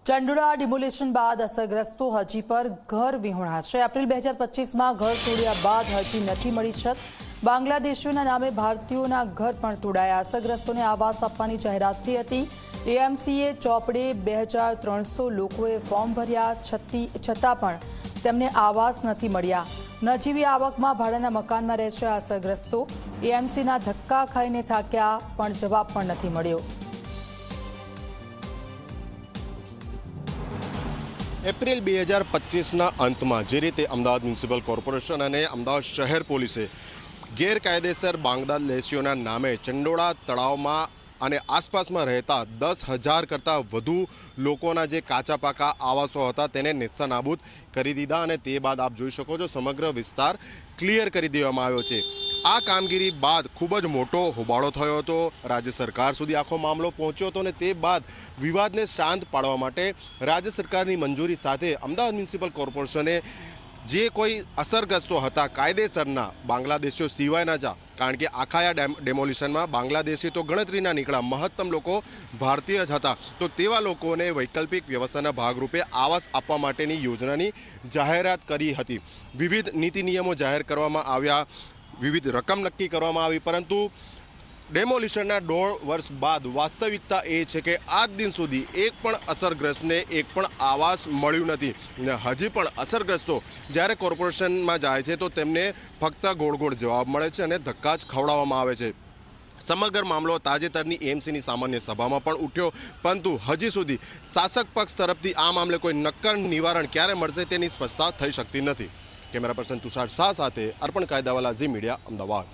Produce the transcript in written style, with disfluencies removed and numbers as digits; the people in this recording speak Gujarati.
ચંડોળા ડિમોલિશન બાદ અસરગ્રસ્તો હજી પર ઘર વિહોણા છે। એપ્રિલ 2025માં ઘર તોડ્યા બાદ હજી નથી મળી છત। બાંગ્લાદેશીઓના નામે ભારતીયોના ઘર પણ તોડાયા। અસરગ્રસ્તોને આવાસ આપવાની જાહેરાત થઈ હતી। એએમસીએ ચોપડે 2300 લોકોએ ફોર્મ ભર્યા, છતાં પણ તેમને આવાસ નથી મળ્યા। નજીવી આવકમાં ભાડાના મકાનમાં રહે છે અસરગ્રસ્તો। એએમસીના ધક્કા ખાઈને થાક્યા, પણ જવાબ પણ નથી મળ્યો। એપ્રિલ 2025ના અંતમાં જે રીતે અમદાવાદ મ્યુનિસિપલ કોર્પોરેશન અને અમદાવાદ શહેર પોલીસે ગેરકાયદેસર બાંગ્લાદેશીઓના નામે ચંડોળા તળાવમાં અને આસપાસમાં રહેતા 10,000 કરતાં વધુ લોકોના જે કાચા પાકા આવાસો હતા તેને નેસ્તનાબૂદ કરી દીધા। અને તે બાદ આપ જોઈ શકો છો સમગ્ર વિસ્તાર ક્લિયર કરી દેવામાં આવ્યો છે। આ કામગીરી બાદ ખૂબ જ મોટો હોબાળો થયો હતો, રાજ્ય સરકાર સુધી આખો મામલો પહોંચ્યો હતો અને તે બાદ વિવાદને શાંત પાડવા માટે રાજ્ય સરકારની મંજૂરી સાથે અમદાવાદ મ્યુનિસિપલ કોર્પોરેશને જે કોઈ અસરગ્રસ્તો હતા કાયદેસરના બાંગ્લાદેશીઓ સિવાયના જ, કારણ કે આખા ડેમોલિશનમાં બાંગ્લાદેશી તો ગણતરીના નીકળ્યા, મહત્તમ લોકો ભારતીય જ હતા, તો તેવા લોકોને વૈકલ્પિક વ્યવસ્થાના ભાગરૂપે આવાસ આપવા માટેની યોજનાની જાહેરાત કરી હતી। વિવિધ નીતિ નિયમો જાહેર કરવામાં આવ્યા, વિવિધ રકમ નક્કી કરવામાં આવી, પરંતુ ડેમોલિશનના 1.5 વર્ષ બાદ વાસ્તવિકતા એ છે કે આજ દિન સુધી એક પણ અસરગ્રસ્તને એક પણ આવાસ મળ્યું નથી। ને હજી પણ અસરગ્રસ્તો જ્યારે કોર્પોરેશનમાં જાય છે તો તેમને ફક્ત ગોળ ગોળ જવાબ મળે છે અને ધક્કા જ ખવડાવવામાં આવે છે। સમગ્ર મામલો તાજેતરની એએમસીની સામાન્ય સભામાં પણ ઉઠ્યો, પરંતુ હજી સુધી શાસક પક્ષ તરફથી આ મામલે કોઈ નક્કર નિવારણ ક્યારે મળશે તેની સ્પષ્ટતા થઈ શકતી નથી। કેમેરા પર્સન તુષાર શાહ સાથે અર્પણ કાયદાવાલા, ઝી મીડિયા, અમદાવાદ।